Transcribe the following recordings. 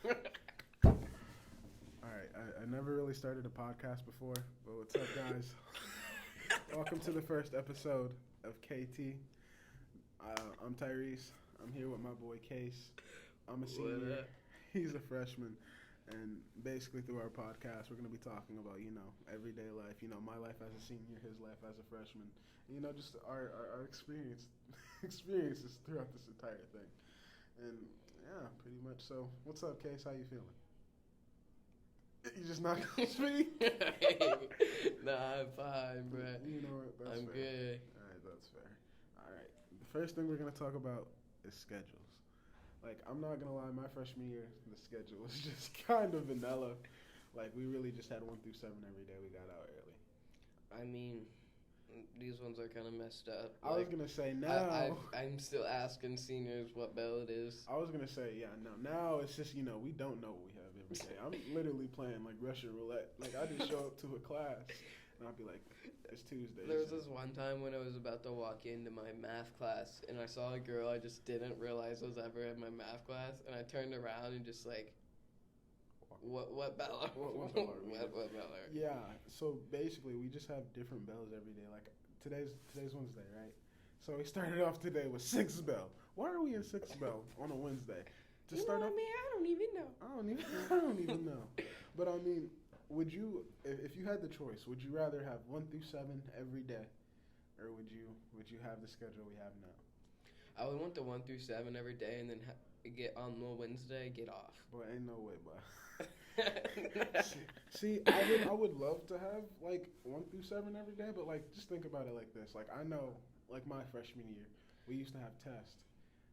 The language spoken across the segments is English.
Alright, I never really started a podcast before, but what's up, guys? Welcome to the first episode of KT. I'm Tyrees. I'm here with my boy Kase. I'm a senior. He's a freshman. And basically through our podcast, we're going to be talking about, everyday life. My life as a senior, his life as a freshman. Just our experiences throughout this entire thing. And, yeah, pretty much. So, what's up, Case? How you feeling? You just not going to speak? Nah, I'm fine, bro. You know what? That's I'm fair. good. All right, that's fair. All right. The first thing we're going to talk about is schedules. Like, I'm not going to lie, my freshman year, the schedule was just kind of vanilla. Like, we really just had 1 through 7 every day. We got out early. I mean, these ones are kind of messed up. I was going to say now. I'm still asking seniors what bell it is. I was going to say, yeah, no. Now it's just, we don't know what we have every day. I'm literally playing, like, Russian roulette. Like, I just show up to a class, and I'll be like, it's Tuesday. There was this one time when I was about to walk into my math class, and I saw a girl I just didn't realize was ever in my math class, and I turned around and just like, what bell? What bell are we? What bell are we? Yeah, so basically we just have different bells every day. Like today's Wednesday, right? So we started off today with 6th bell. Why are we in 6th bell on a Wednesday? To start off, I don't even know. I don't even know. But I mean, would you, if you had the choice, would you rather have 1 through 7 every day, or would you have the schedule we have now? I would want the 1 through 7 every day, and then get on the Wednesday, get off. Boy, ain't no way, boy. See, I would love to have like 1 through 7 every day, but like just think about it like this. Like I know, like my freshman year, we used to have tests,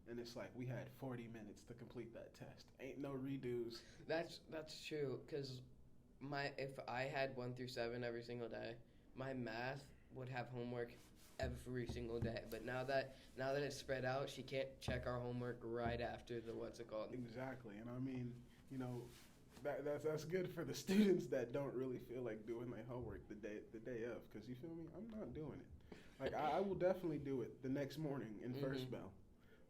and it's like we had 40 minutes to complete that test. Ain't no redos. That's true, because if I had 1 through 7 every single day, my math would have homework every single day. But now that it's spread out, she can't check our homework right after the what's it called. Exactly, and I mean, that's good for the students that don't really feel like doing their homework the day of, because you feel me, I'm not doing it. Like I will definitely do it the next morning in first bell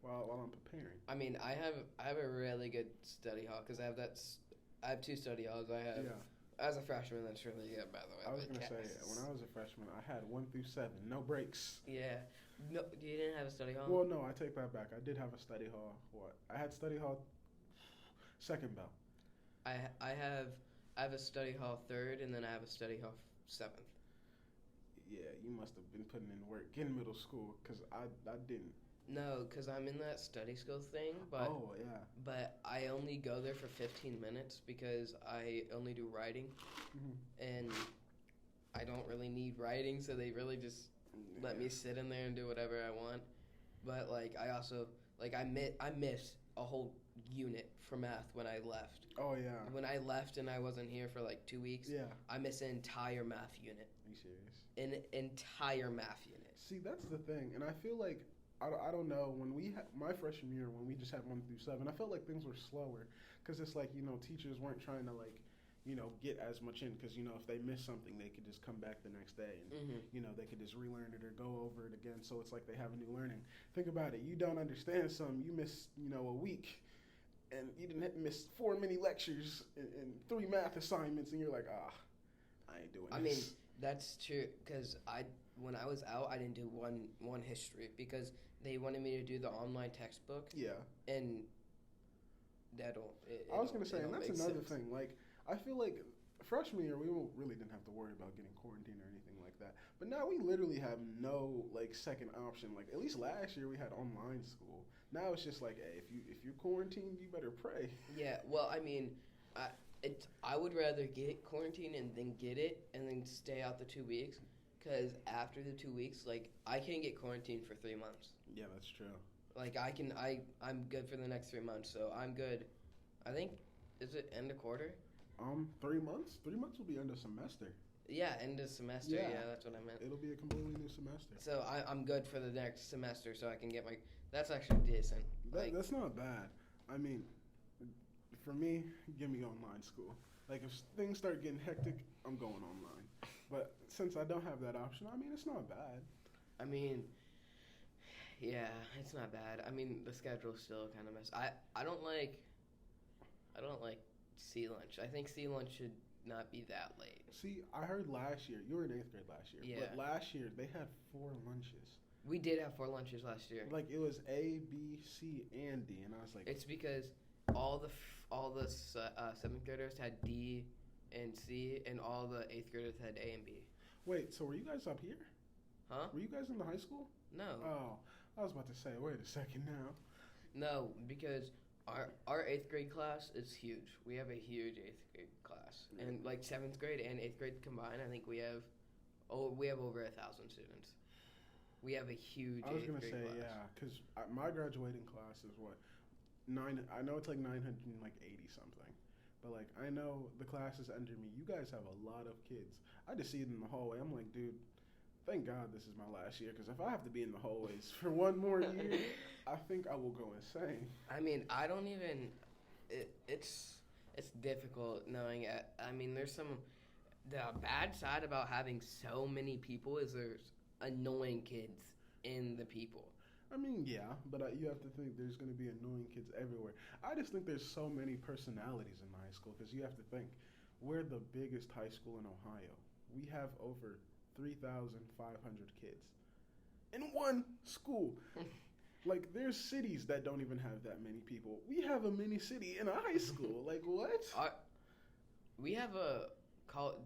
while I'm preparing. I mean, I have a really good study hall, because I have 2 study halls. I have as a freshman, that's really good, by the way. I was gonna say, when I was a freshman, I had 1 through 7, no breaks. Yeah. No, you didn't have a study hall? Well, no, I take that back. I did have a study hall. I had study hall 2nd bell. I have a study hall 3rd, and then I have a study hall 7th. Yeah, you must have been putting in work in middle school, because I didn't. No, because I'm in that study skills thing, but I only go there for 15 minutes because I only do writing, and I don't really need writing, so they really just let me sit in there and do whatever I want. But like I also I missed a whole unit for math when I left. Oh yeah. When I left and I wasn't here for like 2 weeks. Yeah. I missed an entire math unit. Are you serious? An entire math unit. See, that's the thing, and I feel like I don't know, when my freshman year, when we just had 1 through 7, I felt like things were slower, because it's like, teachers weren't trying to like, get as much in, because, if they missed something, they could just come back the next day and, they could just relearn it or go over it again, so it's like they have a new learning. Think about it, you don't understand something, you miss, a week, and you didn't miss 4 mini lectures and 3 math assignments, and you're like, I ain't doing this. I mean, that's true, because when I was out, I didn't do one history, because they wanted me to do the online textbook. Yeah. And I was going to say, and that's another thing. Like, I feel like freshman year, we really didn't have to worry about getting quarantined or anything like that. But now we literally have no, like, second option. Like, at least last year we had online school. Now it's just like, hey, if you're quarantined, you better pray. Yeah, well, I mean, I would rather get quarantined and then get it and then stay out the 2 weeks. Because after the 2 weeks, like, I can't get quarantined for 3 months. Yeah, that's true. Like, I'm good for the next 3 months, so I'm good. I think, is it end of quarter? 3 months? 3 months will be end of semester. Yeah, end of semester. Yeah, that's what I meant. It'll be a completely new semester. So I'm good for the next semester, so I can get that's actually decent. That's not bad. I mean, for me, give me online school. Like, if things start getting hectic, I'm going online. But since I don't have that option, I mean, it's not bad. I mean, yeah, it's not bad. I mean, the schedule's still kind of messed. I don't don't like sea lunch. I think sea lunch should not be that late. See, I heard last year, you were in 8th grade last year, Yeah. but last year they had 4 lunches. We did have 4 lunches last year. Like, it was A, B, C, and D, and I was like... It's because all the 7th graders had D and C, and all the 8th graders had A and B. Wait, so were you guys up here? Huh? Were you guys in the high school? No. Oh, I was about to say, wait a second now. No, because our 8th grade class is huge. We have a huge 8th grade class. Yeah. And like 7th grade and 8th grade combined, I think we have over 1,000 students. We have a huge 8th grade class. I was going to say, yeah, because my graduating class is what? I know it's like 980 something. But like, I know the classes under me, you guys have a lot of kids. I just see it in the hallway. I'm like, dude, thank God this is my last year, because if I have to be in the hallways for one more year, I think I will go insane. I mean, I don't even. It's difficult knowing. I mean, there's some. The bad side about having so many people is there's annoying kids in the people. I mean, yeah, but you have to think there's going to be annoying kids everywhere. I just think there's so many personalities in my high school, because you have to think, we're the biggest high school in Ohio. We have over 3,500 kids in one school. Like, there's cities that don't even have that many people. We have a mini city in a high school. Like, what? We have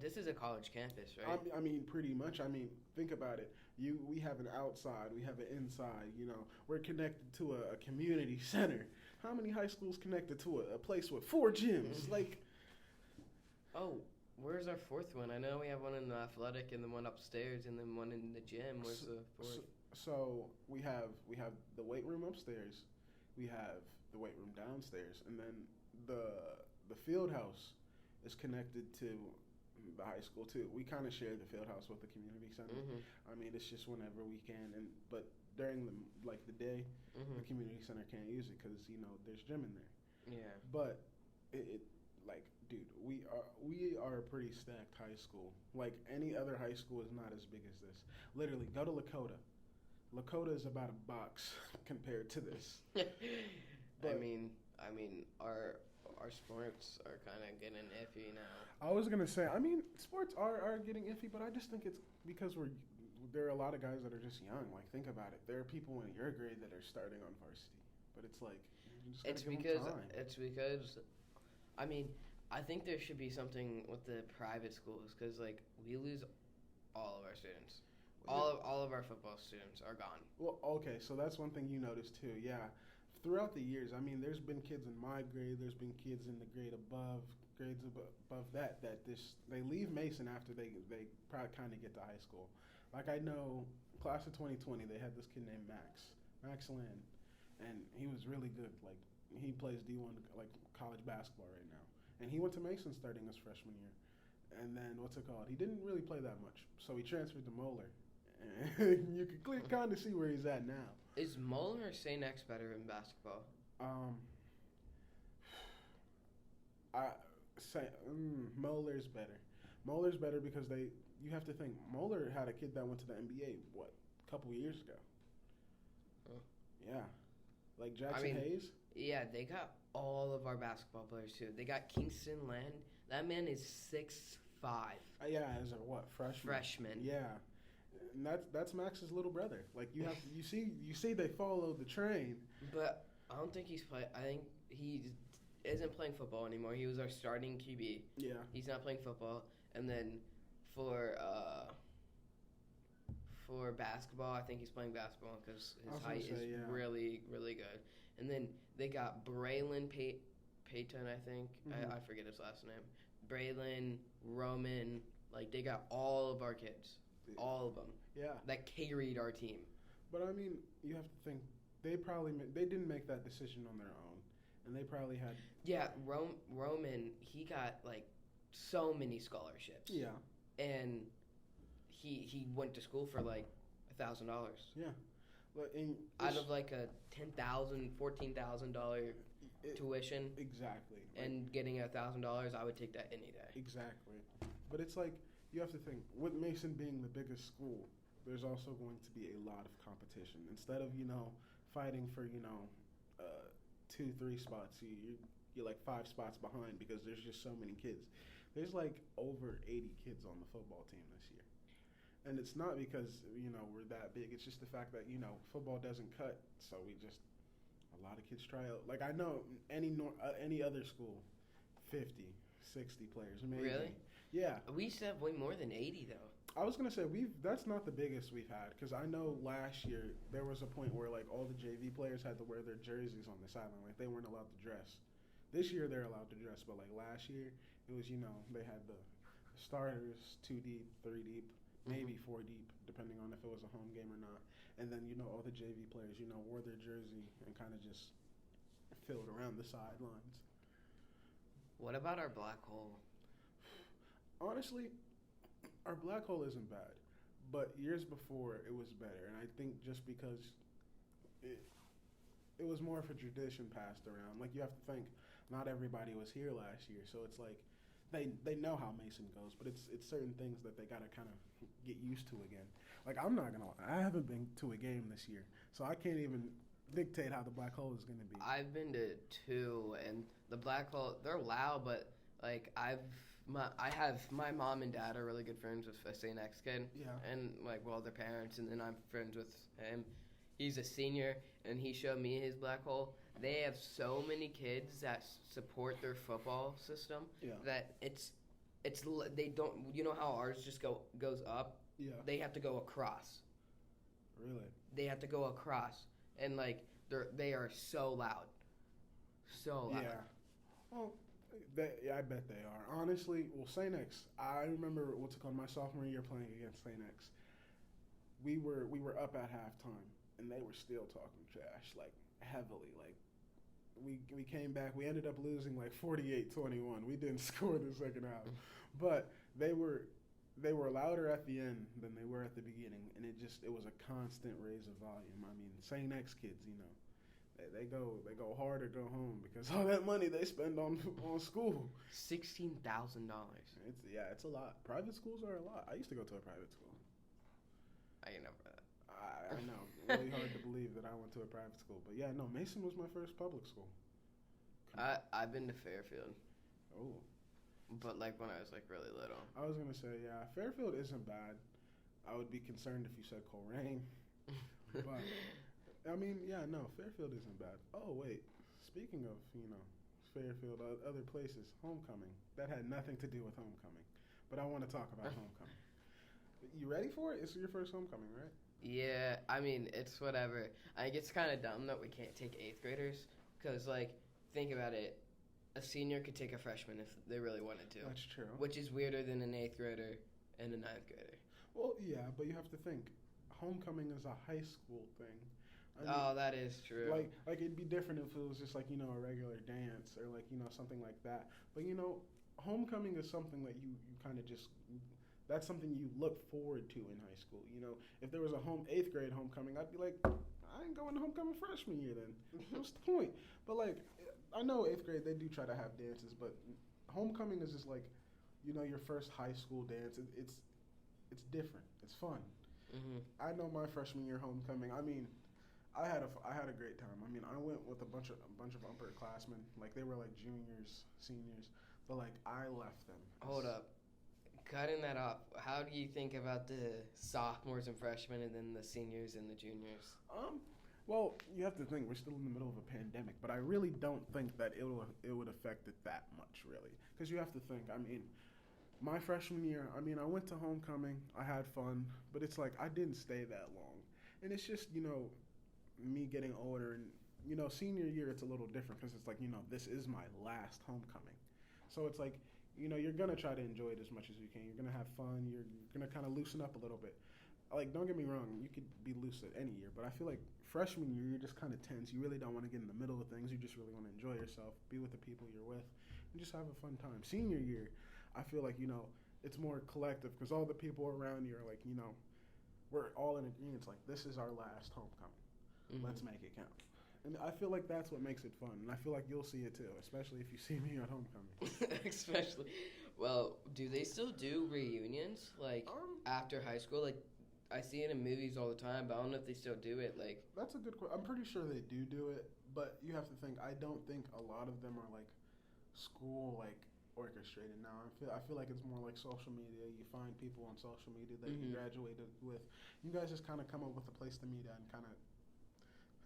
this is a college campus, right? I mean, pretty much. I mean, think about it. We have an outside, we have an inside. You know, we're connected to a community center. How many high schools connected to a place with 4 gyms? Like, oh, where's our 4th one? I know we have one in the athletic and then one upstairs and then one in the gym. Where's the 4th? So we have the weight room upstairs, we have the weight room downstairs, and then the field house is connected to the high school too. We kind of share the field house with the community center. Mm-hmm. I mean, it's just whenever we can, but during the day, mm-hmm. the community center can't use it because there's gym in there. Yeah. But it like, dude, we are a pretty stacked high school. Like, any other high school is not as big as this. Literally, go to Lakota. Lakota is about a box compared to this. But, I mean, our sports are kind of getting iffy now. I was gonna say, I mean, sports are getting iffy, but I just think it's because there are a lot of guys that are just young. Like, think about it. There are people in your grade that are starting on varsity, but it's like it's because I mean, I think there should be something with the private schools, because like, we lose all of our students. All of our football students are gone. Well, okay, so that's one thing you noticed too. Yeah, throughout the years, I mean, there's been kids in my grade, there's been kids in the grades above that they leave Mason after they probably kind of get to high school. Like, I know, class of 2020, they had this kid named Max Land, and he was really good. Like, he plays D1 like college basketball right now, and he went to Mason starting his freshman year. And then he didn't really play that much, so he transferred to Moeller. And you can kind of see where he's at now. Is Moeller or St. X better in basketball? Moeller's better. Moeller's better because you have to think, Moeller had a kid that went to the NBA, a couple of years ago. Oh. Yeah. Like Jackson Hayes? Yeah, they got all of our basketball players too. They got Kingston Land. That man is 6'5". Yeah, as a freshman? Yeah. And that's Max's little brother. Like, you see they follow the train. But I don't think he's playing. I think he isn't playing football anymore. He was our starting QB. Yeah. He's not playing football. And then for basketball, I think he's playing basketball because his height is really, really good. And then they got Braylon Payton, I think. Mm-hmm. I forget his last name. Braylon, Roman, like, they got all of our kids. All of them. Yeah. That carried our team. But, I mean, you have to think, they didn't make that decision on their own. And they probably had... Yeah, Roman, he got, like, so many scholarships. Yeah. And he went to school for, like, $1,000. Yeah. Out of, like, a $10,000, $14,000 tuition. Exactly. And getting $1,000, I would take that any day. Exactly. But it's like, you have to think, with Mason being the biggest school, there's also going to be a lot of competition. Instead of, fighting for, 2-3 spots, you're like 5 spots behind because there's just so many kids. There's like over 80 kids on the football team this year. And it's not because, we're that big. It's just the fact that, football doesn't cut. So a lot of kids try out. Like, I know any other school, 50, 60 players, maybe. Really? Yeah. We used to have way more than 80, though. I was going to say, that's not the biggest we've had. Because I know last year, there was a point where, like, all the JV players had to wear their jerseys on the sideline. Like, they weren't allowed to dress. This year, they're allowed to dress. But, like, last year, it was, they had the starters 2 deep, 3 deep. Maybe 4 deep, depending on if it was a home game or not. And then, all the JV players, wore their jersey and kind of just filled around the sidelines. What about our black hole? Honestly, our black hole isn't bad. But years before, it was better. And I think just because it was more of a tradition passed around. Like, you have to think, not everybody was here last year. So it's like, they know how Mason goes, but it's certain things that they gotta kind of get used to again. Like, I'm not gonna lie, I haven't been to a game this year, so I can't even dictate how the black hole is gonna be. I've been to 2, and the black hole, they're loud, but like I have my mom and dad are really good friends with a St. X kid. Yeah. And their parents, and then I'm friends with him. He's a senior, and he showed me his black hole. They have so many kids that support their football system that it's they don't, how ours just goes up. Yeah. They have to go across. Really? They have to go across, and they are so loud, so loud. Yeah. Well, I bet they are. Honestly, St. X. I remember my sophomore year playing against St. X. We were up at halftime, and they were still talking trash, like heavily, like. We came back. We ended up losing like 48-21. We didn't score the second half, but they were louder at the end than they were at the beginning, and it was a constant raise of volume. I mean, St. X kids, they go hard or go home because all that money they spend on school. $16,000. It's a lot. Private schools are a lot. I used to go to a private school. I never. I know. Really hard to believe that I went to a private school. But yeah, no, Mason was my first public school. I've been to Fairfield. Oh. But when I was really little. I was going to say, yeah, Fairfield isn't bad. I would be concerned if you said Coleraine. But, I mean, yeah, no, Fairfield isn't bad. Oh, wait. Speaking of, Fairfield, other places, homecoming. That had nothing to do with homecoming. But I want to talk about homecoming. You ready for it? It's your first homecoming, right? Yeah, I mean, it's whatever. I think it's kind of dumb that we can't take 8th graders because, think about it. A senior could take a freshman if they really wanted to. That's true. Which is weirder than an 8th grader and a 9th grader. Well, yeah, but you have to think. Homecoming is a high school thing. I mean, that is true. Like it'd be different if it was just a regular dance or something like that. But homecoming is something that you kind of just. That's something you look forward to in high school. If there was a 8th grade homecoming, I'd be like, I ain't going to homecoming freshman year then. What's the point? But I know 8th grade they do try to have dances, but homecoming is just your first high school dance. It's different. It's fun. Mm-hmm. I know my freshman year homecoming. I mean, I had a great time. I mean, I went with a bunch of upperclassmen. They were juniors, seniors, but I left them. Hold up. Cutting that off, how do you think about the sophomores and freshmen and then the seniors and the juniors? Well, you have to think we're still in the middle of a pandemic, but I really don't think that it would affect it that much, really. Because you have to think, I mean, my freshman year, I went to homecoming, I had fun, but it's I didn't stay that long. And it's just, me getting older and, senior year, it's a little different because it's this is my last homecoming. So it's you're going to try to enjoy it as much as you can. You're going to have fun. You're going to kind of loosen up a little bit. Don't get me wrong. You could be loose at any year. But I feel freshman year, you're just kind of tense. You really don't want to get in the middle of things. You just really want to enjoy yourself, be with the people you're with, and just have a fun time. Senior year, I feel it's more collective because all the people around you are we're all in agreement. This is our last homecoming. Mm-hmm. Let's make it count. And I feel that's what makes it fun. And I feel you'll see it too, especially if you see me at homecoming. Especially. Well, do they still do reunions? After high school? I see it in movies all the time, but I don't know if they still do it. That's a good question. I'm pretty sure they do it, but you have to think, I don't think a lot of them are school like orchestrated now. I feel like it's more like social media. You find people on social media that you graduated with. You guys just kind of come up with a place to meet at and kind of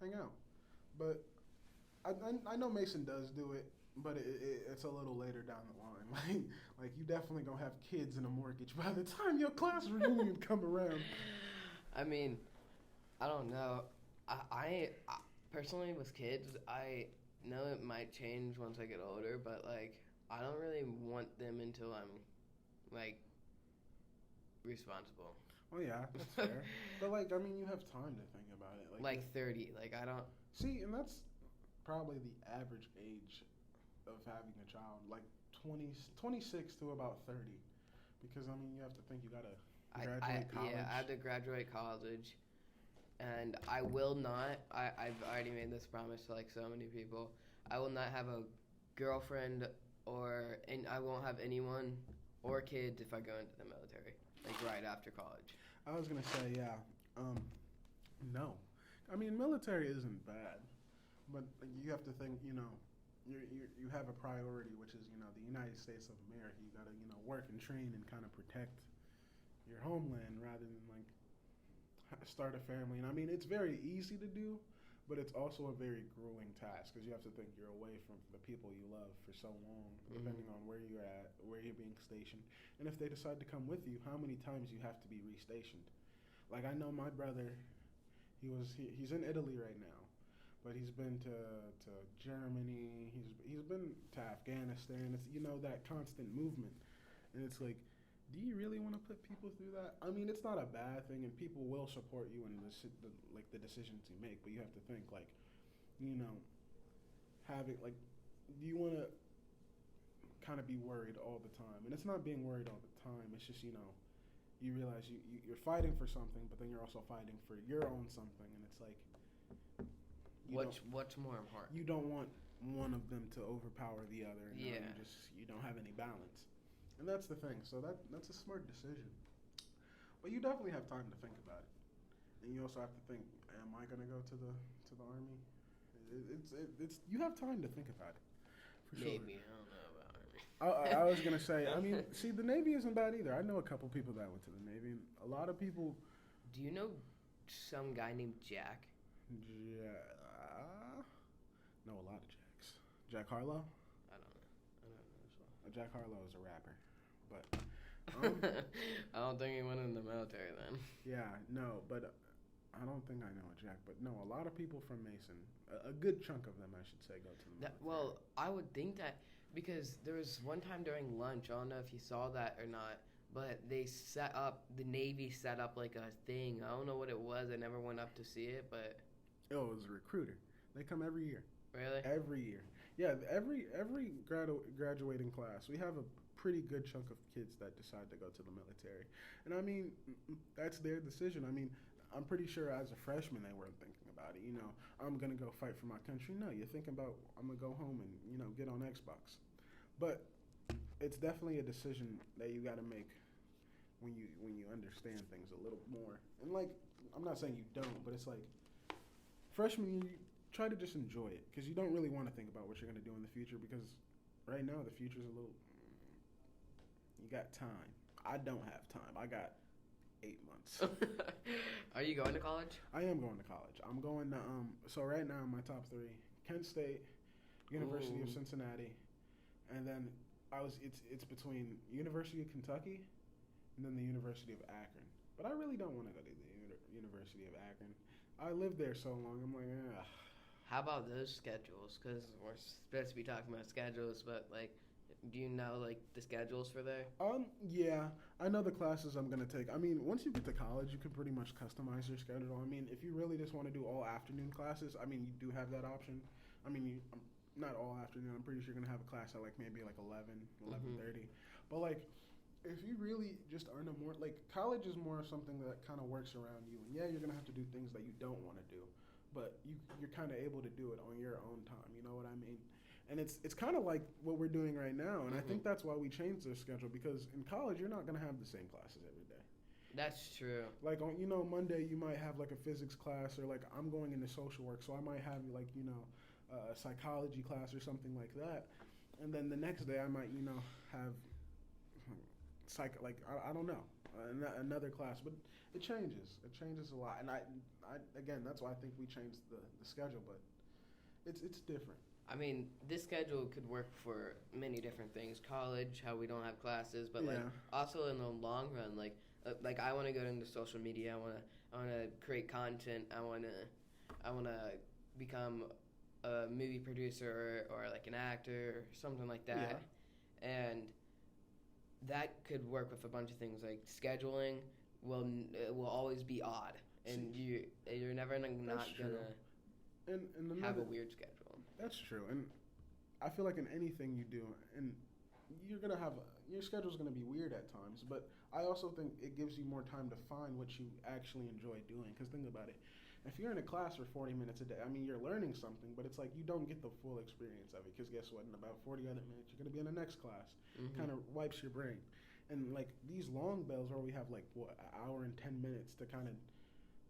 hang out. But I know Mason does do it, but it's a little later down the line. Like you definitely gonna have kids and a mortgage by the time your class reunion come around. I mean, I don't know. I personally with kids, I know it might change once I get older, but like I don't really want them until I'm like responsible. Oh yeah, that's fair. But like, I mean, you have time to think about it. Like 30. Like I don't see, and that's probably the average age of having a child, like 26 to about 30. Because I mean, you have to think you gotta graduate college. Yeah, I have to graduate college, and I will not. I've already made this promise to like so many people. I will not have a girlfriend and I won't have anyone or kids if I go into the military, like right after college. I was gonna say, yeah, no. I mean, military isn't bad, but you have to think, you have a priority, which is, the United States of America. You gotta, work and train and kind of protect your homeland rather than like start a family. And I mean, it's very easy to do, but it's also a very grueling task because you have to think you're away from the people you love for so long, depending on where you're at, where you're being stationed. And if they decide to come with you, how many times you have to be restationed. Like I know my brother, he's in Italy right now, but he's been to Germany, he's been to Afghanistan. It's that constant movement. And it's like, do you really want to put people through that? I mean, it's not a bad thing, and people will support you in the decisions you make. But you have to think, like, having like, do you want to kind of be worried all the time? And it's not being worried all the time. It's just you realize you're fighting for something, but then you're also fighting for your own something, and it's like, what's more important? You don't want one of them to overpower the other. And yeah. You don't have any balance. And that's the thing. So that's a smart decision. But you definitely have time to think about it. And you also have to think, am I going to go to the army? It's you have time to think about it. For sure. Maybe. I don't know about army. I was going to say, I mean, see, the Navy isn't bad either. I know a couple people that went to the Navy. And a lot of people. Do you know some guy named Jack? Know a lot of Jacks. Jack Harlow? I don't know. Jack Harlow is a rapper. But I don't think he went in the military then. Yeah, no, but I don't think I know a Jack. But no, a lot of people from Mason, a good chunk of them, I should say, go to the military. Well, I would think that because there was one time during lunch, I don't know if you saw that or not, but the Navy set up like a thing. I don't know what it was. I never went up to see it, but... Oh, it was a recruiter. They come every year. Really? Every year. Yeah, every graduating class, we have a pretty good chunk of kids that decide to go to the military. And I mean, that's their decision. I mean, I'm pretty sure as a freshman they weren't thinking about it. I'm going to go fight for my country. No, you're thinking about, I'm going to go home and, get on Xbox. But it's definitely a decision that you got to make when you understand things a little more. And like, I'm not saying you don't, but it's like freshman year, try to just enjoy it because you don't really want to think about what you're going to do in the future because right now the future's a little, you got time. I don't have time. I got 8 months. Are you going to college? I am going to college. I'm going to, so right now my top 3, Kent State, University of Cincinnati, and then it's between University of Kentucky and then the University of Akron. But I really don't want to go to the University of Akron. I lived there so long. I'm like, How about those schedules? Because we're supposed to be talking about schedules, but like, do you know like the schedules for there? Yeah, I know the classes I'm gonna take. I mean, once you get to college, you can pretty much customize your schedule. I mean, if you really just want to do all afternoon classes, I mean, you do have that option. I mean, not all afternoon. I'm pretty sure you're gonna have a class at like maybe like 11:30. But like, if you really just aren't like college is more something that kind of works around you. And yeah, you're gonna have to do things that you don't want to do. But you're kind of able to do it on your own time. You know what I mean? And it's kind of like what we're doing right now. And I think that's why we changed the schedule because in college you're not going to have the same classes every day. That's true. Like on Monday you might have like a physics class or like I'm going into social work, so I might have like a psychology class or something like that. and then the next day I might, have I don't know, another class, but it changes. It changes a lot, and I again, that's why I think we changed the schedule, but it's different. I mean, this schedule could work for many different things. College, how we don't have classes, but like also in the long run, like I want to go into social media. I want to create content. I want to become a movie producer or like an actor or something like that. Yeah. And that could work with a bunch of things. Like scheduling will always be odd, and you're never not gonna have a weird schedule. That's true, and I feel like in anything you do, and you're gonna have your schedule's gonna be weird at times. But I also think it gives you more time to find what you actually enjoy doing. Because think about it, if you're in a class for 40 minutes a day, I mean you're learning something, but it's like you don't get the full experience of it. Because guess what? In about 40 other minutes, you're gonna be in the next class. Mm-hmm. Kind of wipes your brain, and like these long bells where we have like an hour and 10 minutes to kind of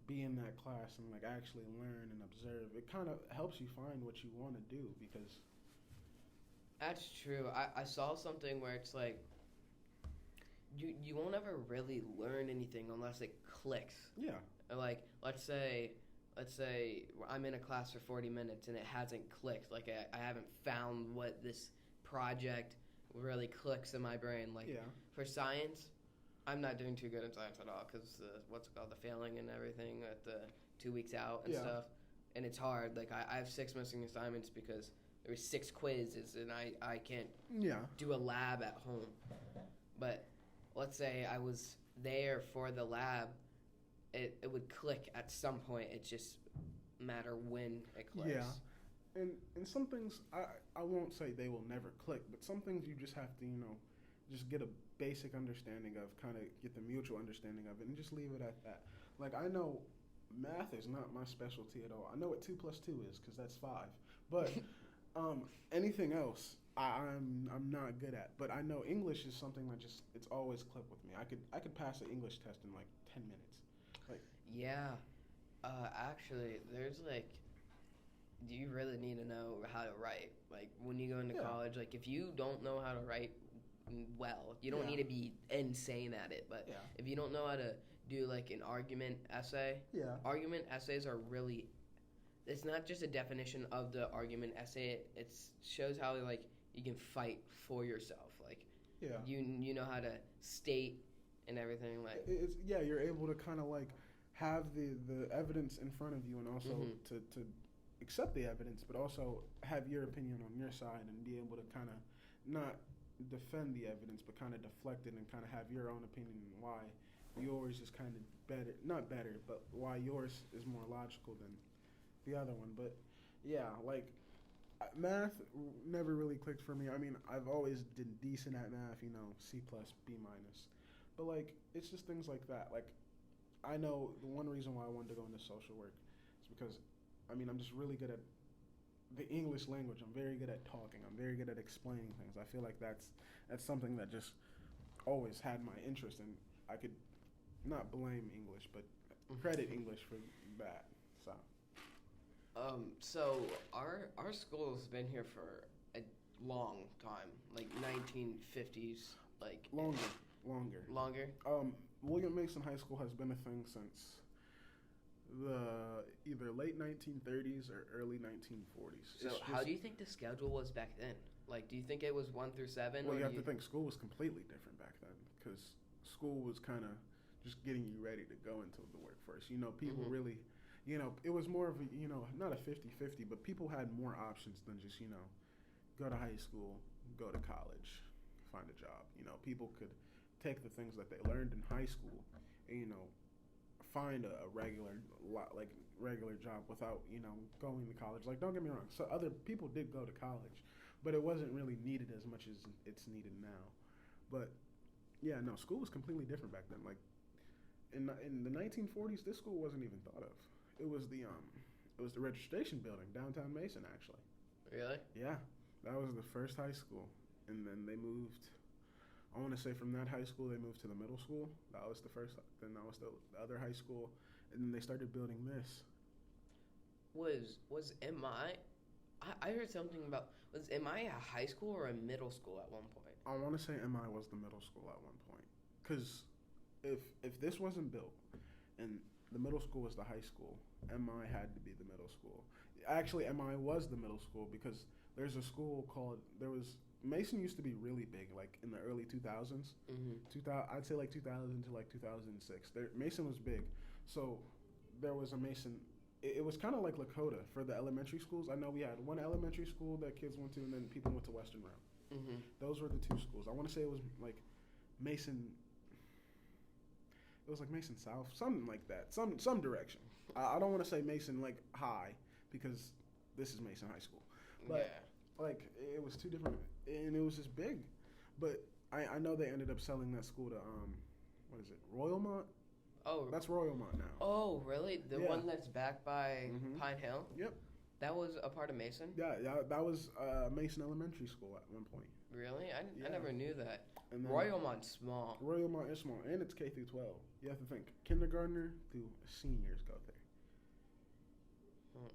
be in that class and like actually learn and observe, it kind of helps you find what you want to do. Because that's true. I saw something where it's like you won't ever really learn anything unless it clicks. Yeah. Like let's say I'm in a class for 40 minutes and it hasn't clicked. Like I haven't found what this project really clicks in my brain. Like for science, I'm not doing too good in science at all because the failing and everything at the 2 weeks out and stuff, and it's hard. Like I have 6 missing assignments because there were 6 quizzes and I can't do a lab at home. But let's say I was there for the lab, it would click at some point. It just matter when it clicks. Yeah, and some things I won't say they will never click, but some things you just have to just get a basic understanding of, kind of get the mutual understanding of it, and just leave it at that. Like, I know math is not my specialty at all. I know what 2 + 2 is because that's 5. But anything else, I'm not good at. But I know English is something that it's always clicked with me. I could pass an English test in like 10 minutes. Like actually, there's like, do you really need to know how to write? Like when you go into college, like if you don't know how to write well, you don't need to be insane at it, but if you don't know how to do like an argument essay, argument essays are really, it's not just a definition of the argument essay, it shows how like you can fight for yourself, like you know how to state and everything, like you're able to kind of like have the evidence in front of you, and also to accept the evidence, but also have your opinion on your side and be able to kind of not defend the evidence, but kind of deflect it and kind of have your own opinion and why yours is kind of not better, but why yours is more logical than the other one. But like math never really clicked for me. I mean, I've always did decent at math, C+, B-. But like it's just things like that. Like I know the one reason why I wanted to go into social work is because I'm just really good at the English language. I'm very good at talking. I'm very good at explaining things. I feel like that's something that just always had my interest, and I could not blame English, but credit English for that. So our school has been here for a long time, like 1950s, like longer. William Mason High School has been a thing since the either late 1930s or early 1940s. So how do you think the schedule was back then? Like, do you think it was 1 through 7? Well, you have to think school was completely different back then, because school was kind of just getting you ready to go into the workforce. People really, it was more of a, not a 50-50, but people had more options than just, go to high school, go to college, find a job. People could take the things that they learned in high school and, find a regular job without going to college. Like, don't get me wrong, so other people did go to college, but it wasn't really needed as much as it's needed now. But school was completely different back then. Like in the 1940s, this school wasn't even thought of. It was the registration building downtown Mason, actually. Really? Yeah, that was the first high school, and then they moved. I want to say from that high school, they moved to the middle school. That was the first. Then that was the other high school, and then they started building this. Was MI I heard something about, am I a high school or a middle school at one point? I want to say MI was the middle school at one point. Because if this wasn't built and the middle school was the high school, MI had to be the middle school. Actually, MI was the middle school because there's a school Mason used to be really big, like in the early 2000s. I'd say like 2000 to like 2006. Mason was big. So there was a Mason. It was kind of like Lakota for the elementary schools. I know we had one elementary school that kids went to, and then people went to Western Round. Those were the two schools. I want to say it was like Mason. It was like Mason South, something like that, some direction. I don't want to say Mason like High because this is Mason High School, but like it was two different, and it was just big. But I know they ended up selling that school to what is it, Royalmont? Oh, that's Royalmont now. Oh, really? The one that's back by Pine Hill? Yep. That was a part of Mason? Yeah, that was Mason Elementary School at one point. Really? I never knew that. And Royalmont's small. Royalmont is small, and it's K through 12. You have to think kindergartner through seniors go there.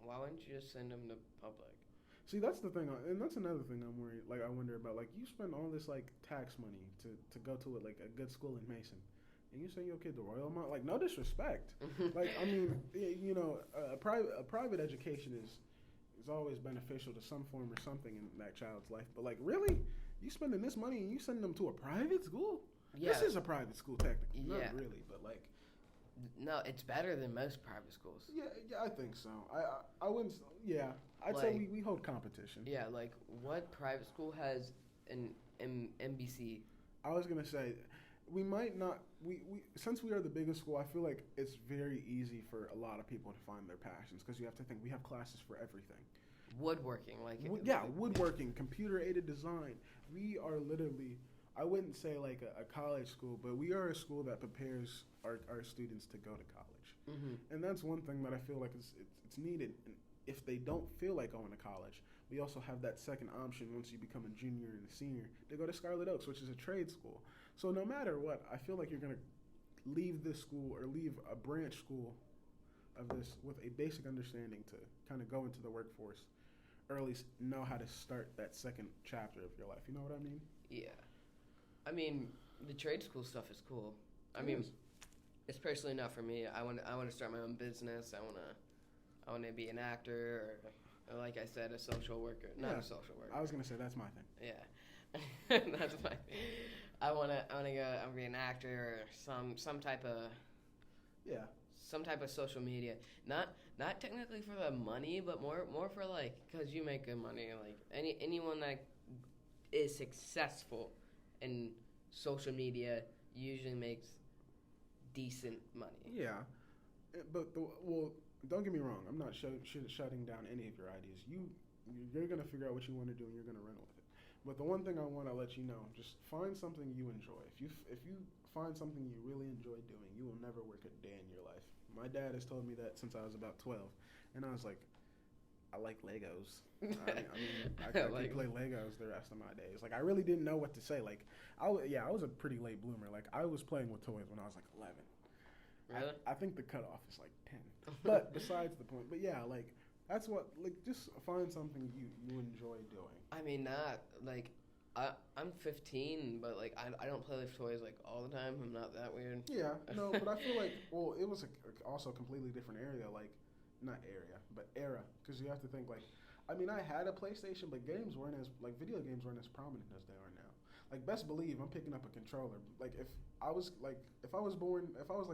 Why wouldn't you just send them to public? See, that's the thing, and that's another thing I'm worried. Like, I wonder about. Like, you spend all this like tax money to go to like a good school in Mason, and you send your kid to Royalmont. Like, no disrespect. Like, I mean, you know, a private education is always beneficial to some form or something in that child's life. But like, really, you spending this money and you sending them to a private school? Yeah. This is a private school, technically. Yeah. Not really, but like. No, it's better than most private schools. Yeah, I think so. I wouldn't. Yeah, I'd say we hold competition. Yeah, like what private school has an MBC? I was gonna say, we might not. We since we are the biggest school, I feel like it's very easy for a lot of people to find their passions because you have to think we have classes for everything. Woodworking, woodworking, computer-aided design. We are literally. I wouldn't say like a college school, but we are a school that prepares our students to go to college. And that's one thing that I feel like it's needed. And if they don't feel like going to college, we also have that second option once you become a junior and a senior to go to Scarlet Oaks, which is a trade school. So no matter what, I feel like you're going to leave this school or leave a branch school of this with a basic understanding to kind of go into the workforce or at least know how to start that second chapter of your life. You know what I mean? Yeah. I mean, the trade school stuff is cool. I mean, it's personally not for me. I want to start my own business. I want to be an actor or like I said, a social worker. Not a social worker. I was gonna say that's my thing. Yeah, that's my. I wanna be an actor or some type of. Yeah. Some type of social media. Not technically for the money, but more for like because you make good money. Like anyone that is successful in social media usually makes decent money. Yeah, but don't get me wrong. I'm not shutting down any of your ideas. You're gonna figure out what you want to do and you're gonna run with it. But the one thing I want to let you know, just find something you enjoy. If you find something you really enjoy doing, you will never work a day in your life. My dad has told me that since I was about 12, and I was like, I like Legos. I could play Legos the rest of my days. Like, I really didn't know what to say. Like, I was a pretty late bloomer. Like, I was playing with toys when I was like 11. Really? I think the cutoff is like 10. But besides the point. But yeah, like, that's what, like, just find something you enjoy doing. I mean, not, like, I'm 15, but, like, I don't play with toys, like, all the time. I'm not that weird. Yeah, no, but I feel like, well, it was also a completely different area. Like, not area, but era. Because you have to think, like, I mean, I had a PlayStation, but video games weren't as prominent as they are now. Like, best believe I'm picking up a controller. Like, if I was like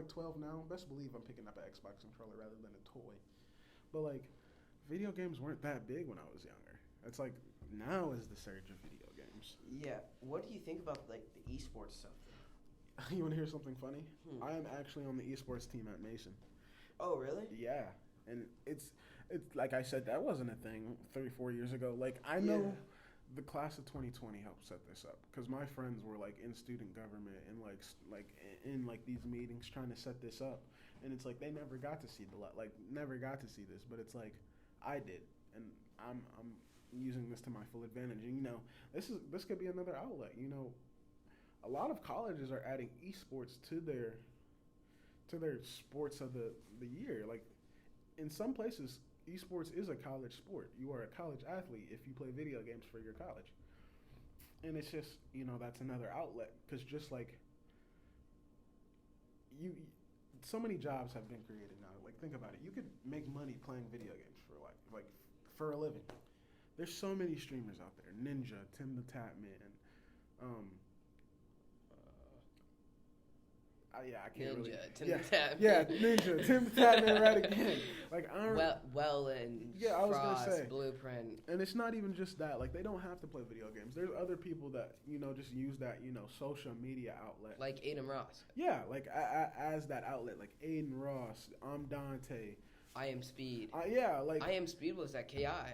12 now, best believe I'm picking up an Xbox controller rather than a toy. But, like, video games weren't that big when I was younger. It's like, now is the surge of video games. Yeah. What do you think about, like, the esports stuff? You want to hear something funny? I am actually on the esports team at Mason. Oh, really? Yeah. And it's like I said, that wasn't a thing 3-4 years ago. Like, I know the class of 2020 helped set this up because my friends were like in student government and like in these meetings trying to set this up, and it's like they never got to see never got to see this, but it's like I did, and I'm using this to my full advantage. And you know, this could be another outlet. You know, a lot of colleges are adding esports to their sports of the year. Like, in some places, esports is a college sport. You are a college athlete if you play video games for your college. And it's just, that's another outlet. Because just like, so many jobs have been created now. Like, think about it. You could make money playing video games for a living. There's so many streamers out there. Ninja, Tim the Tatman, I can't Ninja, really. Tim the Tatman. Yeah, Ninja, Tim the Tatman, right again. Like I don't. And I was Frost, gonna say Blueprint. And it's not even just that. Like they don't have to play video games. There's other people that just use that social media outlet. Like Aiden Ross. Yeah, like as that outlet. Like Aiden Ross, I'm Dante. I Am Speed. Like I Am Speed was at KI. Yeah,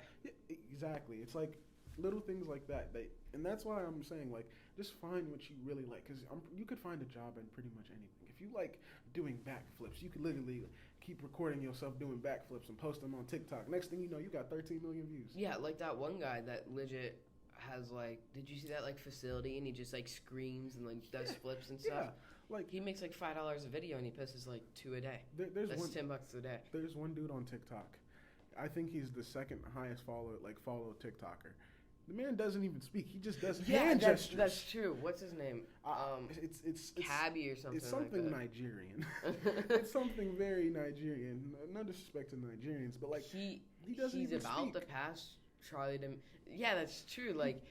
exactly. It's like little things like that. And that's why I'm saying like just find what you really like, because you could find a job in pretty much anything. If you like doing backflips, you could literally keep recording yourself doing backflips and post them on TikTok. Next thing you know, you got 13 million views. Yeah, like that one guy that legit has like, did you see that like facility and he just like screams and like does flips and stuff? Yeah. Like he makes like $5 a video and he posts like 2 a day. That's $10 a day. There's one dude on TikTok. I think he's the second highest follow TikToker. The man doesn't even speak. He just does hand gestures. That's true. What's his name? It's Cabby or something. It's something like Nigerian. It's something very Nigerian. No disrespect to Nigerians, but like he doesn't even speak. He's about to pass Charlie to. Yeah, that's true. Like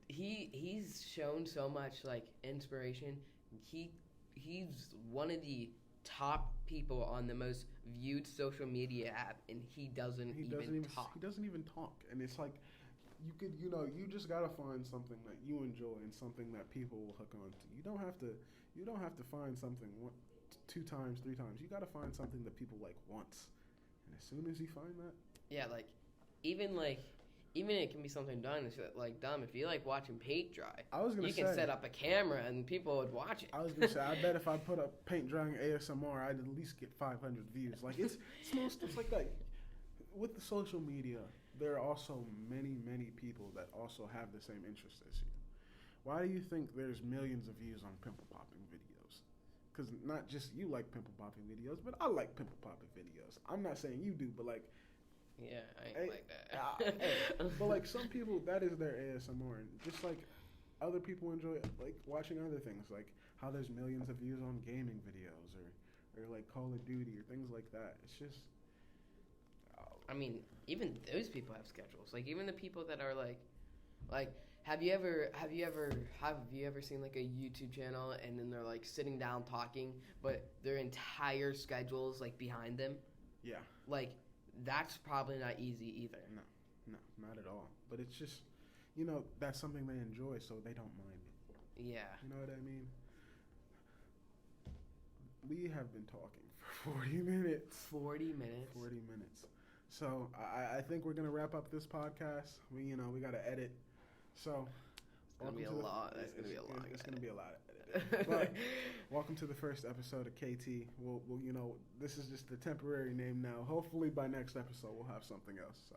he's shown so much like inspiration. He's one of the top people on the most viewed social media app, and he doesn't even talk. He doesn't even talk, and it's like. You just gotta find something that you enjoy and something that people will hook on to. You don't have to find something 2 times, 3 times. You gotta find something that people like once, and as soon as you find that, yeah, even it can be something done. It's like dumb. If you like watching paint dry, you can set up a camera and people would watch it. I was gonna say, I bet if I put up paint drying ASMR, I'd at least get 500 views. Like it's small stuff like that. With the social media, there are also many, many people that also have the same interest as you. Why do you think there's millions of views on pimple popping videos? Because not just you like pimple popping videos, but I like pimple popping videos. I'm not saying you do, but like... Yeah, I ain't like that. But like some people, that is their ASMR. And just like other people enjoy like watching other things, like how there's millions of views on gaming videos or like Call of Duty or things like that. It's just... I mean, even those people have schedules. Like even the people that are like, have you ever seen like a YouTube channel and then they're like sitting down talking, but their entire schedule's like behind them? Yeah. Like that's probably not easy either. No, not at all. But it's just, that's something they enjoy, so they don't mind it. Yeah. You know what I mean? We have been talking for 40 minutes. 40 minutes? 40 minutes. So I think we're gonna wrap up this podcast. We got to edit. So it's gonna be a lot. It's gonna be a lot. It's gonna be a lot of editing. But welcome to the first episode of KT. We'll this is just the temporary name now. Hopefully by next episode we'll have something else. So.